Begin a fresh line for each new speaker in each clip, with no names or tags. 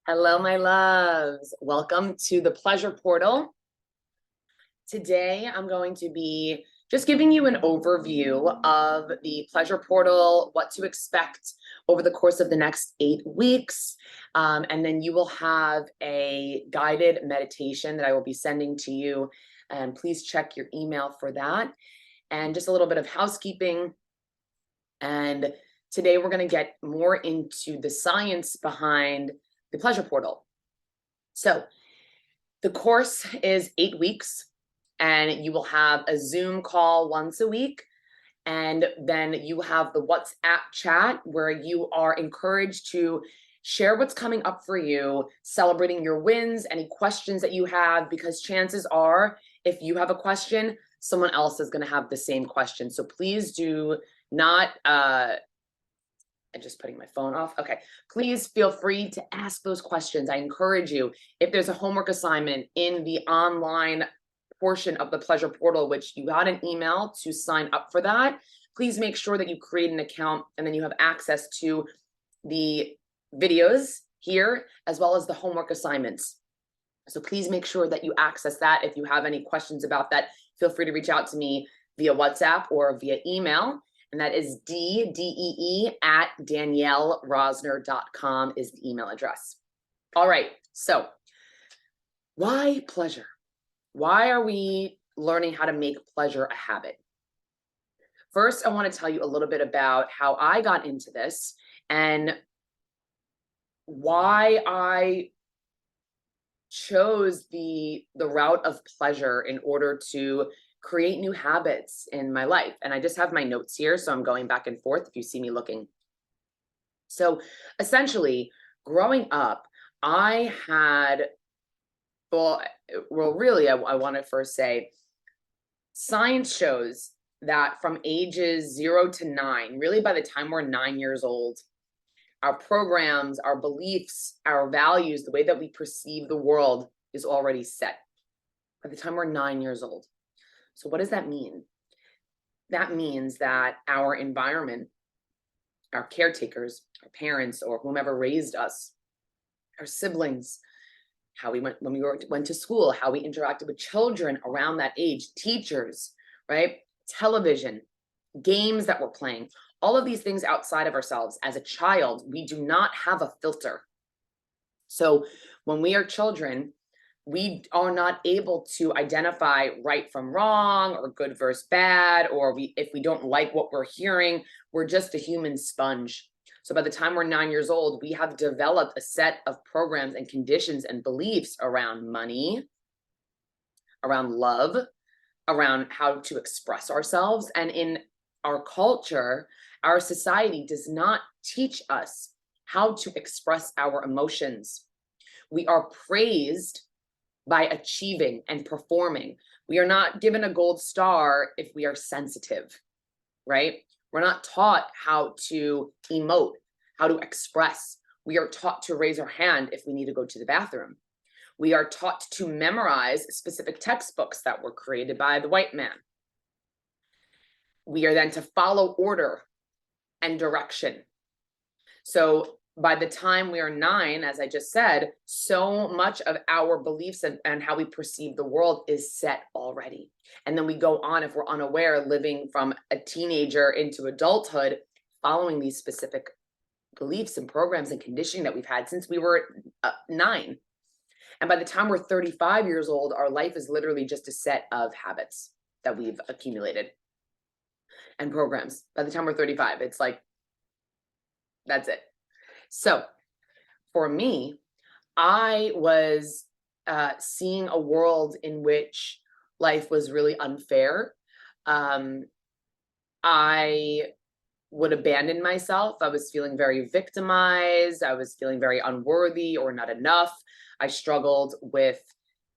Hello, my loves. Welcome to the Pleasure Portal. Today, I'm going to be just giving you an overview of the Pleasure Portal, what to expect over the course of the next 8 weeks. And then you will have a guided meditation that I will be sending to you. And please check your email for that. And just a little bit of housekeeping. And today, we're going to get more into the science behind the Pleasure Portal. So, the course is 8 weeks, and you will have a Zoom call once a week. And then you have the WhatsApp chat where you are encouraged to share what's coming up for you, celebrating your wins, any questions that you have, because chances are, if you have a question, someone else is going to have the same question. So please do not I'm just putting my phone off. Okay. Please feel free to ask those questions. I encourage you. If there's a homework assignment in the online portion of the Pleasure Portal, which you got an email to sign up for that, please make sure that you create an account and then you have access to the videos here as well as the homework assignments. So please make sure that you access that. If you have any questions about that, feel free to reach out to me via WhatsApp or via email. And that is DDEE@DanielleRosner.com is the email address. All right, so why pleasure? Why are we learning how to make pleasure a habit? First, I want to tell you a little bit about how I got into this and why I chose the route of pleasure in order to create new habits in my life. And I just have my notes here, so I'm going back and forth if you see me looking. So essentially, growing up, I had, well, really, I want to first say, science shows that from ages 0 to 9, really by the time we're 9 years old, our programs, our beliefs, our values, the way that we perceive the world is already set by the time we're 9 years old. So what does that mean? That means that our environment, our caretakers, our parents, or whomever raised us, our siblings, how we went when we went to school, how we interacted with children around that age, teachers, right? Television, games that we're playing, all of these things outside of ourselves. As a child, we do not have a filter. So when we are children, we are not able to identify right from wrong or good versus bad, or if we don't like what we're hearing, we're just a human sponge. So by the time we're 9 years old, we have developed a set of programs and conditions and beliefs around money, around love, around how to express ourselves. And in our culture, our society does not teach us how to express our emotions. We are praised by achieving and performing. We are not given a gold star if we are sensitive, right? We're not taught how to emote, how to express. We are taught to raise our hand if we need to go to the bathroom. We are taught to memorize specific textbooks that were created by the white man. We are then to follow order and direction. So by the time we are 9, as I just said, so much of our beliefs and how we perceive the world is set already. And then we go on, if we're unaware, living from a teenager into adulthood, following these specific beliefs and programs and conditioning that we've had since we were 9. And by the time we're 35 years old, our life is literally just a set of habits that we've accumulated and programs. By the time we're 35, it's like, that's it. So for me, I was seeing a world in which life was really unfair. I would abandon myself. I was feeling very victimized. I was feeling very unworthy or not enough. I struggled with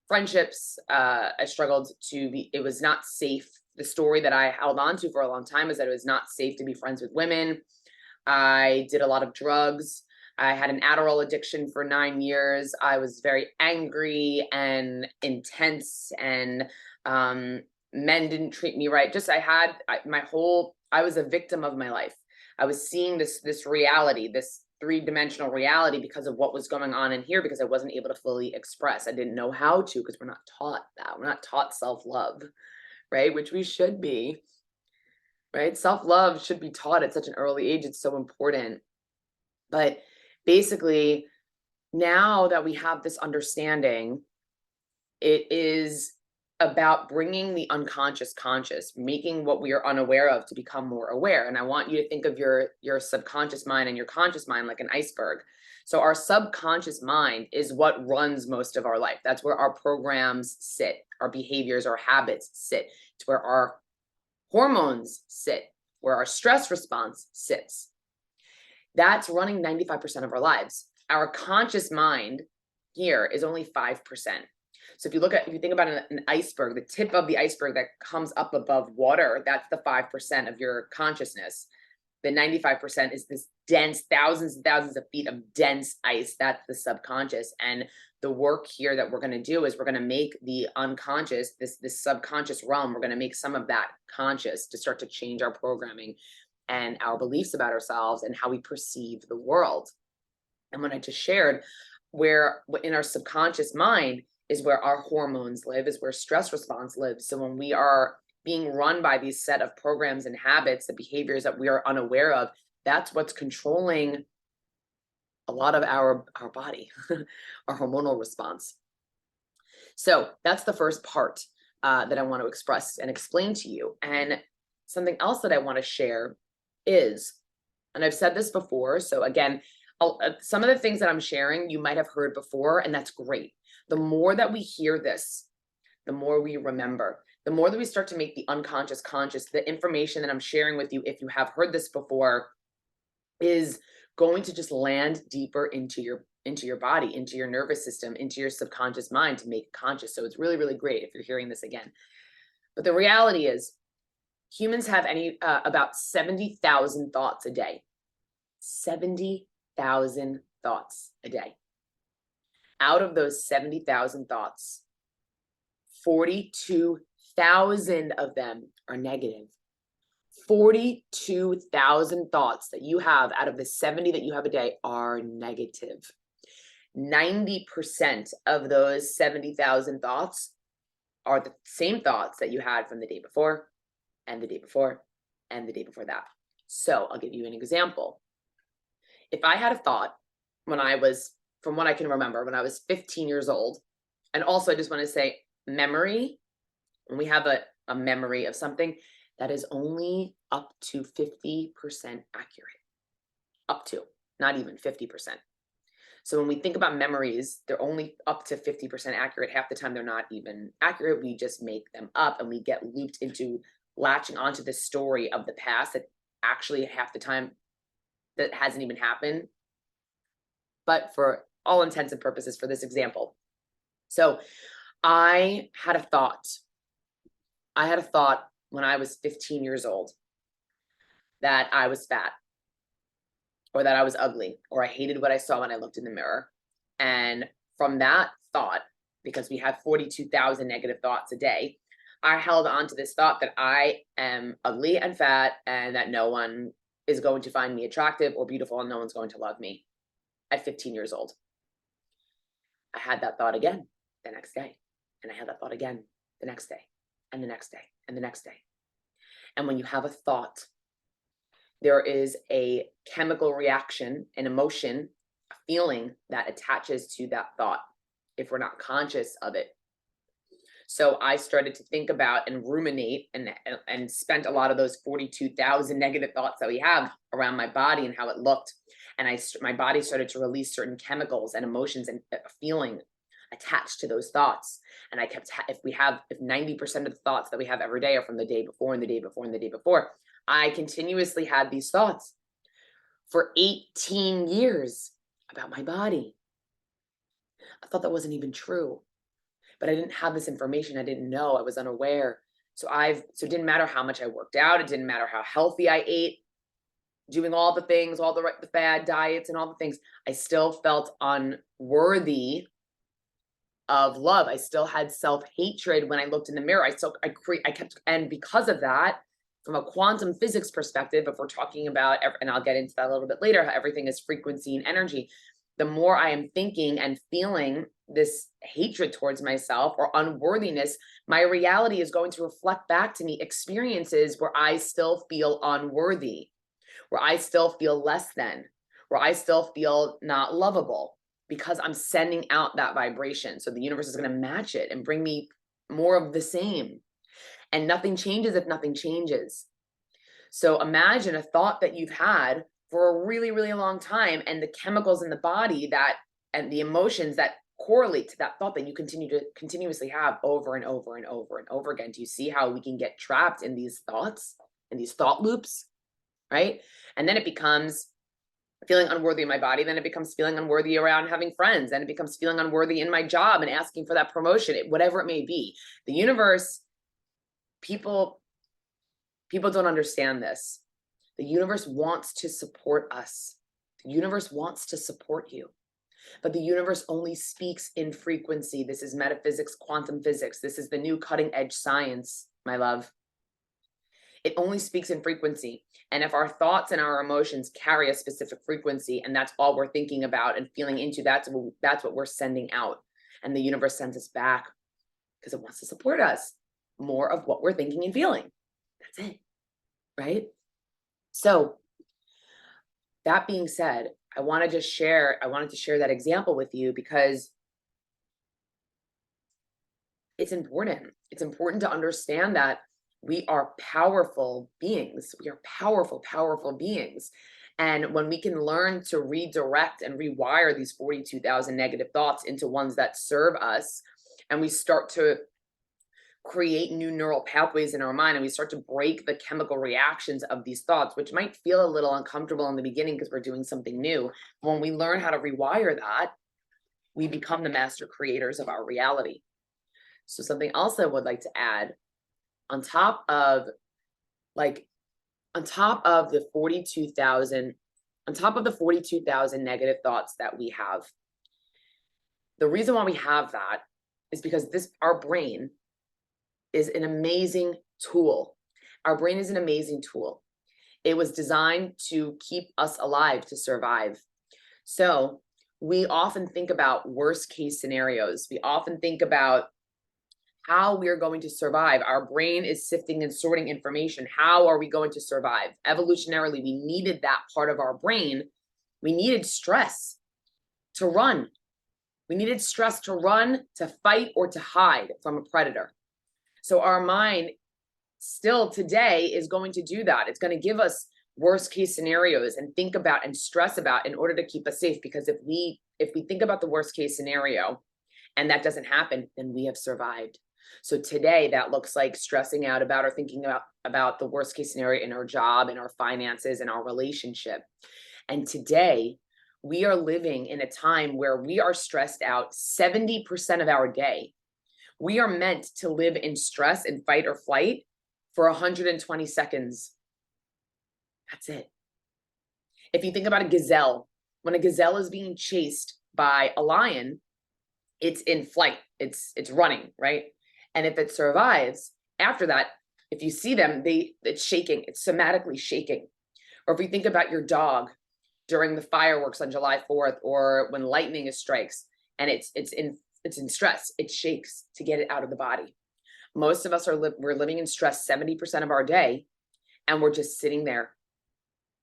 friendships. I struggled to be, it was not safe. The story that I held on to for a long time is that it was not safe to be friends with women. I did a lot of drugs. I had an Adderall addiction for 9 years. I was very angry and intense, and men didn't treat me right. Just I was a victim of my life. I was seeing this reality, this three-dimensional reality because of what was going on in here, because I wasn't able to fully express. I didn't know how to, because we're not taught that. We're not taught self-love, right? Which we should be, right? Self-love should be taught at such an early age. It's so important. But basically, now that we have this understanding, it is about bringing the unconscious conscious, making what we are unaware of to become more aware. And I want you to think of your subconscious mind and your conscious mind like an iceberg. So our subconscious mind is what runs most of our life. That's where our programs sit, our behaviors, our habits sit. It's where our hormones sit, where our stress response sits. That's running 95% of our lives. Our conscious mind here is only 5%. So if you think about an iceberg, the tip of the iceberg that comes up above water, that's the 5% of your consciousness. The 95% is this dense, thousands and thousands of feet of dense ice. That's the subconscious. And the work here that we're going to do is we're going to make the unconscious, this subconscious realm, we're going to make some of that conscious to start to change our programming and our beliefs about ourselves and how we perceive the world. And what I just shared, where in our subconscious mind is where our hormones live, is where stress response lives. So when we are being run by these set of programs and habits, the behaviors that we are unaware of, that's what's controlling a lot of our body, our hormonal response. So that's the first part that I want to express and explain to you. And something else that I want to share is, and I've said this before, so again, some of the things that I'm sharing, you might have heard before, and that's great. The more that we hear this, the more we remember, the more that we start to make the unconscious conscious. The information that I'm sharing with you, if you have heard this before, is going to just land deeper into your body, into your nervous system, into your subconscious mind to make it conscious. So it's really, really great if you're hearing this again. But the reality is, humans have about 70,000 thoughts a day. 70,000 thoughts a day. Out of those 70,000 thoughts, 42,000 of them are negative. 42,000 thoughts that you have out of the 70 that you have a day are negative. 90% of those 70,000 thoughts are the same thoughts that you had from the day before, and the day before, and the day before that. So I'll give you an example. If I had a thought when I was, from what I can remember, when I was 15 years old, and also I just want to say memory, when we have a memory of something, that is only up to 50% accurate. Up to, not even 50%. So when we think about memories, they're only up to 50% accurate. Half the time they're not even accurate. We just make them up and we get looped into latching onto the story of the past that actually half the time that hasn't even happened. But for all intents and purposes for this example. So I had a thought when I was 15 years old that I was fat, or that I was ugly, or I hated what I saw when I looked in the mirror. And from that thought, because we have 42,000 negative thoughts a day, I held on to this thought that I am ugly and fat and that no one is going to find me attractive or beautiful and no one's going to love me at 15 years old. I had that thought again the next day, and I had that thought again the next day, and the next day, and the next day. And when you have a thought, there is a chemical reaction, an emotion, a feeling that attaches to that thought if we're not conscious of it. So I started to think about and ruminate and spent a lot of those 42,000 negative thoughts that we have around my body and how it looked. And my body started to release certain chemicals and emotions and a feeling attached to those thoughts. And I kept, if 90% of the thoughts that we have every day are from the day before and the day before and the day before, I continuously had these thoughts for 18 years about my body. I thought that wasn't even true, but I didn't have this information. I didn't know. I was unaware. So it didn't matter how much I worked out. It didn't matter how healthy I ate, doing all the things, all the bad diets and all the things. I still felt unworthy of love. I still had self-hatred when I looked in the mirror. And because of that, from a quantum physics perspective, if we're talking about, and I'll get into that a little bit later, how everything is frequency and energy, the more I am thinking and feeling this hatred towards myself or unworthiness, my reality is going to reflect back to me experiences where I still feel unworthy, where I still feel less than, where I still feel not lovable, because I'm sending out that vibration. So the universe is going to match it and bring me more of the same. And nothing changes if nothing changes. So imagine a thought that you've had for a really, really long time, and the chemicals in the body that, and the emotions that correlate to that thought that you continue to continuously have over and over and over and over again. Do you see how we can get trapped in these thoughts and these thought loops, right? And then it becomes feeling unworthy in my body. Then it becomes feeling unworthy around having friends. Then it becomes feeling unworthy in my job and asking for that promotion, whatever it may be. The universe, people don't understand this. The universe wants to support us. The universe wants to support you. But the universe only speaks in frequency. This is metaphysics, quantum physics. This is the new cutting edge science, my love. It only speaks in frequency. And if our thoughts and our emotions carry a specific frequency, and that's all we're thinking about and feeling into, that's what we're sending out. And the universe sends us back because it wants to support us. More of what we're thinking and feeling. That's it, right? So that being said, I wanted to share that example with you because it's important. It's important to understand that we are powerful beings. We are powerful, powerful beings. And when we can learn to redirect and rewire these 42,000 negative thoughts into ones that serve us, and we start to create new neural pathways in our mind, and we start to break the chemical reactions of these thoughts, which might feel a little uncomfortable in the beginning because we're doing something new. When we learn how to rewire that, we become the master creators of our reality. So something else I would like to add, on top of the 42,000 negative thoughts that we have, the reason why we have that is because our brain is an amazing tool. Our brain is an amazing tool. It was designed to keep us alive, to survive. So we often think about worst case scenarios. We often think about how we're going to survive. Our brain is sifting and sorting information. How are we going to survive? Evolutionarily, we needed that part of our brain. We needed stress to run. We needed stress to run, to fight, or to hide from a predator. So our mind still today is going to do that. It's going to give us worst case scenarios and think about and stress about in order to keep us safe. Because if we think about the worst case scenario and that doesn't happen, then we have survived. So today that looks like stressing out about or thinking about the worst case scenario in our job, in our finances, in our relationship. And today we are living in a time where we are stressed out 70% of our day. We are meant to live in stress and fight or flight for 120 seconds. That's it. If you think about a gazelle, when a gazelle is being chased by a lion, it's in flight, it's running, right? And if it survives, after that, if you see them, it's shaking, it's somatically shaking. Or if you think about your dog during the fireworks on July 4th, or when lightning strikes and it's in stress, it shakes to get it out of the body. Most of us we're living in stress 70% of our day, and we're just sitting there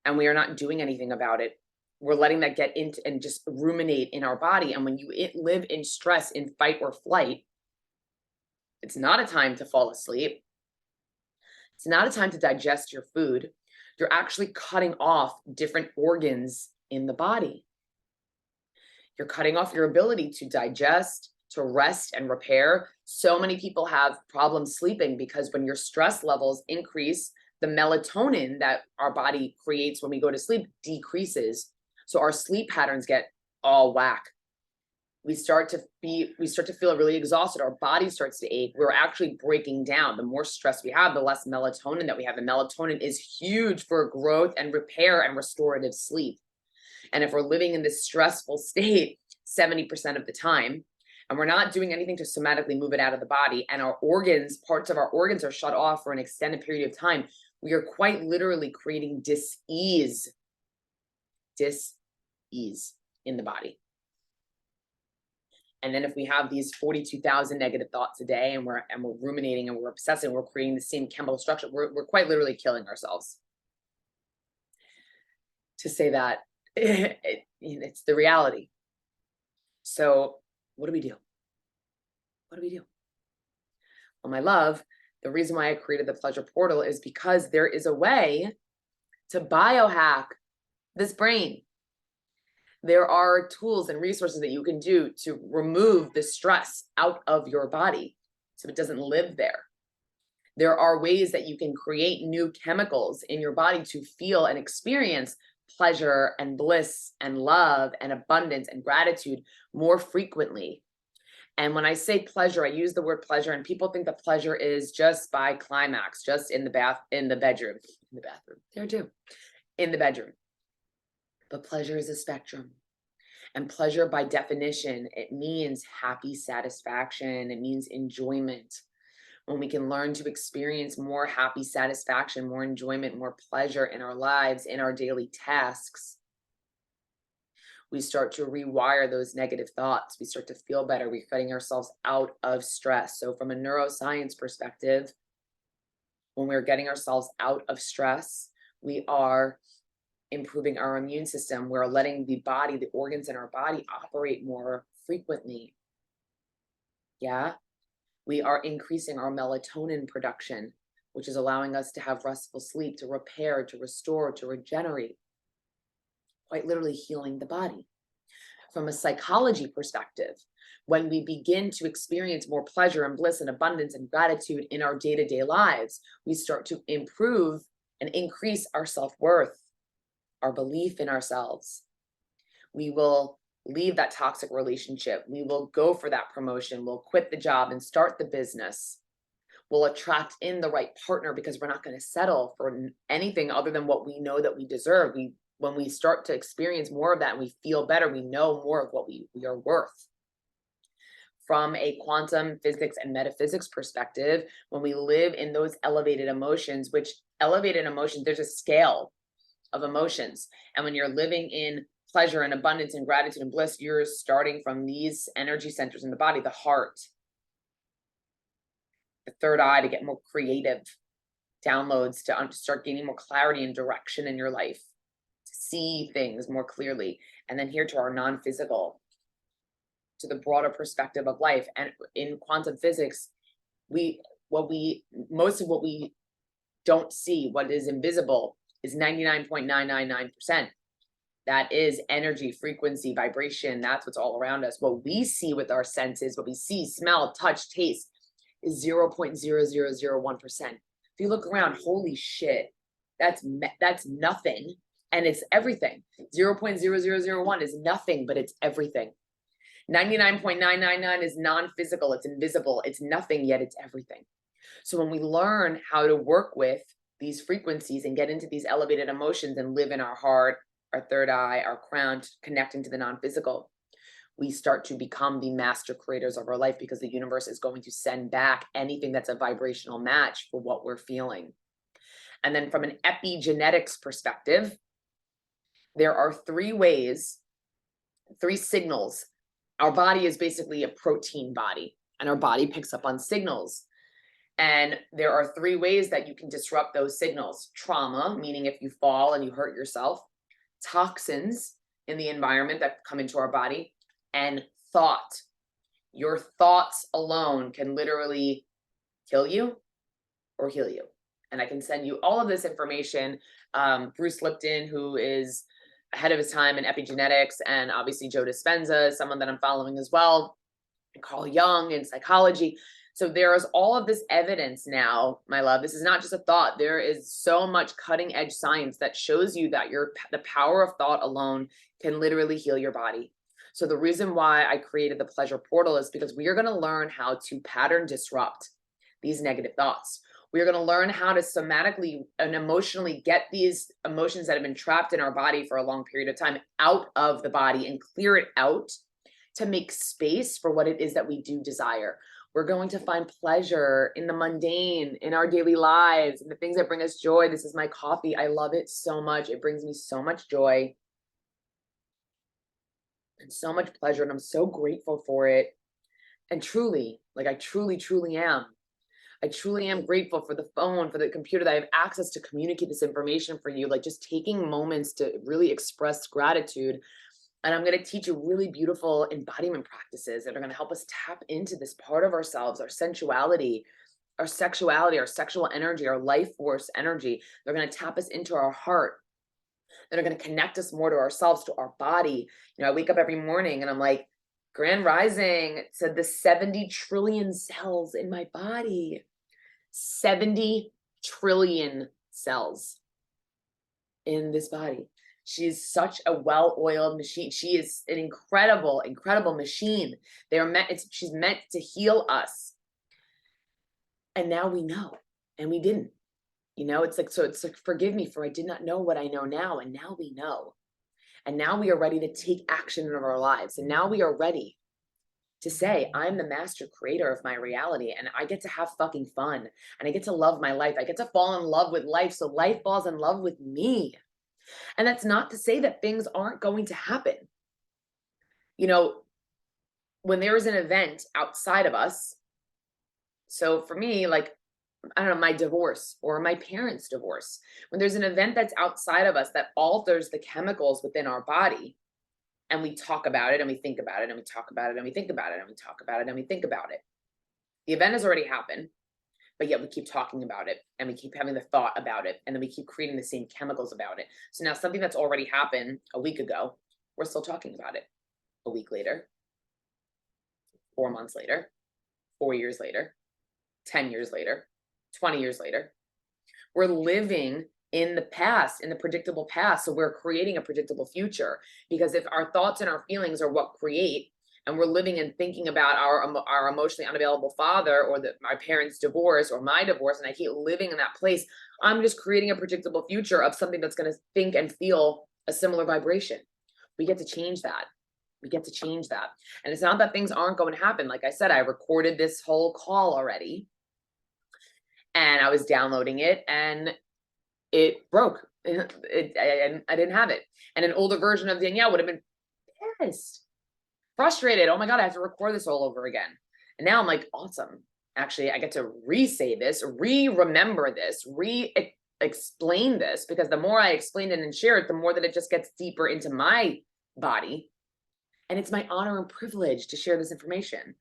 and we are not doing anything about it. We're letting that get into and just ruminate in our body. And when you live in stress, in fight or flight, it's not a time to fall asleep. It's not a time to digest your food. You're actually cutting off different organs in the body. You're cutting off your ability to digest, to rest and repair. So many people have problems sleeping because when your stress levels increase, the melatonin that our body creates when we go to sleep decreases. So our sleep patterns get all whack. We start to feel really exhausted. Our body starts to ache. We're actually breaking down. The more stress we have, the less melatonin that we have. And melatonin is huge for growth and repair and restorative sleep. And if we're living in this stressful state 70% of the time, and we're not doing anything to somatically move it out of the body, and parts of our organs are shut off for an extended period of time, we are quite literally creating dis-ease in the body. And then if we have these 42,000 negative thoughts a day, and we're ruminating and we're obsessing, we're creating the same chemical structure, we're quite literally killing ourselves. To say that, it's the reality. So what do we do? What do we do? Well, my love, the reason why I created the Pleasure Portal is because there is a way to biohack this brain. There are tools and resources that you can do to remove the stress out of your body so it doesn't live there. There are ways that you can create new chemicals in your body to feel and experience pleasure and bliss and love and abundance and gratitude more frequently. And when I say pleasure, I use the word pleasure, and people think that pleasure is just by climax, just in the bedroom, there too, in the bedroom. But pleasure is a spectrum. And pleasure, by definition, it means happy satisfaction. It means enjoyment. When we can learn to experience more happy satisfaction, more enjoyment, more pleasure in our lives, in our daily tasks, we start to rewire those negative thoughts. We start to feel better. We're getting ourselves out of stress. So from a neuroscience perspective, when we're getting ourselves out of stress, we are improving our immune system. We're letting the body, the organs in our body, operate more frequently. Yeah. We are increasing our melatonin production, which is allowing us to have restful sleep, to repair, to restore, to regenerate, quite literally healing the body. From a psychology perspective, when we begin to experience more pleasure and bliss and abundance and gratitude in our day-to-day lives, we start to improve and increase our self-worth, our belief in ourselves. We will leave that toxic relationship. We will go for that promotion. We'll quit the job and start the business. We'll attract in the right partner because we're not going to settle for anything other than what we know that we deserve. When we start to experience more of that and we feel better, we know more of what we are worth. From a quantum physics and metaphysics perspective, when we live in those elevated emotions, which elevated emotions, there's a scale of emotions. And when you're living in pleasure and abundance and gratitude and bliss, you're starting from these energy centers in the body, the heart, the third eye, to get more creative downloads, to start gaining more clarity and direction in your life, to see things more clearly. And then here to our non-physical, to the broader perspective of life. And in quantum physics, most of what we don't see, what is invisible, is 99.999%. That is energy, frequency, vibration. That's what's all around us. What we see with our senses, what we see, smell, touch, taste, is 0.0001%. If you look around, holy shit, that's nothing, and it's everything. 0.0001 is nothing, but it's everything. 99.999 is non-physical, it's invisible, it's nothing, yet it's everything. So when we learn how to work with these frequencies and get into these elevated emotions and live in our heart, our third eye, our crown, connecting to the non-physical, we start to become the master creators of our life, because the universe is going to send back anything that's a vibrational match for what we're feeling. And then from an epigenetics perspective, there are three signals. Our body is basically a protein body, and our body picks up on signals. And there are three ways that you can disrupt those signals. Trauma, meaning if you fall and you hurt yourself; toxins in the environment that come into our body; and thought. Your thoughts alone can literally kill you or heal you. And I can send you all of this information. Bruce Lipton, who is ahead of his time in epigenetics, and obviously Joe Dispenza is someone that I'm following as well, and Carl Jung in psychology. So there is all of this evidence now, my love. This is not just a thought. There is so much cutting edge science that shows you that the power of thought alone can literally heal your body. So the reason why I created the Pleasure Portal is because we are going to learn how to pattern disrupt these negative thoughts. We are going to learn how to somatically and emotionally get these emotions that have been trapped in our body for a long period of time out of the body and clear it out, to make space for what it is that we do desire. We're going to find pleasure in the mundane, in our daily lives, and the things that bring us joy. This is my coffee. I love it so much. It brings me so much joy and so much pleasure, and I'm so grateful for it. And truly, like I truly, truly am. I truly am grateful for the phone, for the computer, that I have access to communicate this information for you, like just taking moments to really express gratitude. And I'm going to teach you really beautiful embodiment practices that are going to help us tap into this part of ourselves, our sensuality, our sexuality, our sexual energy, our life force energy. They're going to tap us into our heart. That are going to connect us more to ourselves, to our body. You know, I wake up every morning and I'm like, Grand Rising said the 70 trillion cells in my body. 70 trillion cells in this body. She's such a well-oiled machine. She is an incredible, incredible machine. She's meant to heal us. And now we know, and we didn't. You know, it's like, forgive me for I did not know what I know now, and now we know. And now we are ready to take action in our lives. And now we are ready to say, I'm the master creator of my reality, and I get to have fucking fun, and I get to love my life. I get to fall in love with life, so life falls in love with me. And that's not to say that things aren't going to happen. You know, when there is an event outside of us, so for me, like, I don't know, my divorce or my parents' divorce, when there's an event that's outside of us that alters the chemicals within our body, and we talk about it and we think about it and we talk about it and we think about it and we talk about it and we think about it. The event has already happened, but yet we keep talking about it and we keep having the thought about it, and then we keep creating the same chemicals about it. So now something that's already happened a week ago, we're still talking about it a week later, 4 months later, 4 years later, 10 years later, 20 years later. We're living in the past, in the predictable past. So we're creating a predictable future, because if our thoughts and our feelings are what create, and we're living and thinking about our emotionally unavailable father, or my parents' divorce, or my divorce, and I keep living in that place, I'm just creating a predictable future of something that's going to think and feel a similar vibration. We get to change that. We get to change that. And it's not that things aren't going to happen. Like I said, I recorded this whole call already, and I was downloading it, and it broke. I didn't have it. And an older version of Danielle would have been pissed, frustrated. Oh my God, I have to record this all over again. And now I'm like, awesome. Actually, I get to re-say this, remember this, explain this, because the more I explain it and share it, the more that it just gets deeper into my body. And it's my honor and privilege to share this information.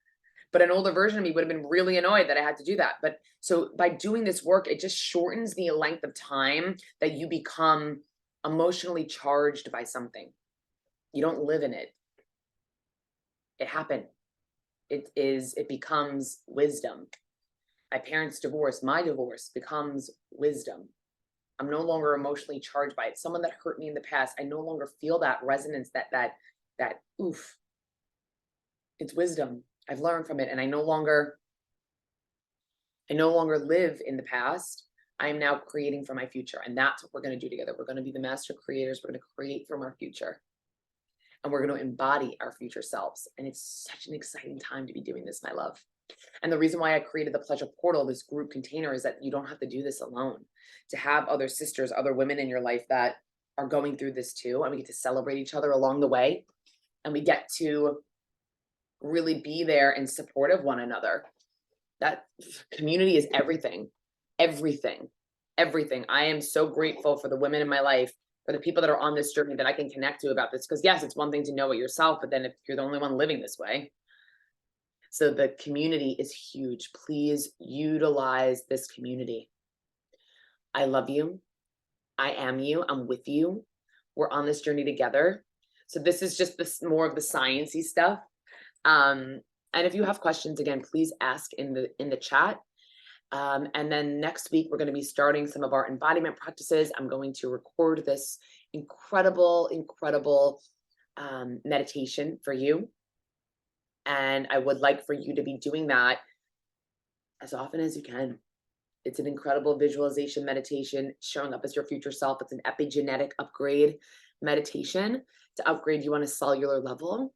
But an older version of me would have been really annoyed that I had to do that. But so by doing this work, it just shortens the length of time that you become emotionally charged by something. You don't live in it. It happened. It becomes wisdom. My parents' divorce, my divorce becomes wisdom. I'm no longer emotionally charged by it. Someone that hurt me in the past, I no longer feel that resonance, that oof. It's wisdom. I've learned from it, and I no longer live in the past. I am now creating for my future, and that's what we're going to do together. We're going to be the master creators. We're going to create from our future, and we're going to embody our future selves. And it's such an exciting time to be doing this, my love. And the reason why I created the Pleasure Portal, this group container, is that you don't have to do this alone. To have other sisters, other women in your life that are going through this too, and we get to celebrate each other along the way, and we get to really be there in support of one another. That community is everything, everything, everything. I am so grateful for the women in my life, for the people that are on this journey that I can connect to about this. Because yes, it's one thing to know it yourself, but then if you're the only one living this way. So the community is huge. Please utilize this community. I love you. I am you. I'm with you. We're on this journey together. So this is just more of the sciencey stuff. And if you have questions, again, please ask in the chat. And then next week, we're going to be starting some of our embodiment practices. I'm going to record this incredible meditation for you. And I would like for you to be doing that as often as you can. It's an incredible visualization meditation, showing up as your future self. It's an epigenetic upgrade meditation to upgrade you on a cellular level.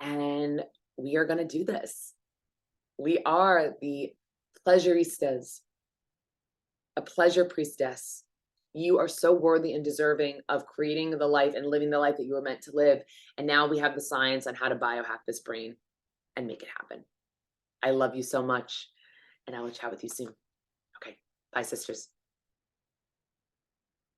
And we are going to do this. We are the pleasuristas, a pleasure priestess. You are so worthy and deserving of creating the life and living the life that you were meant to live. And now we have the science on how to biohack this brain and make it happen. I love you so much, and I will chat with you soon. Okay, bye, sisters.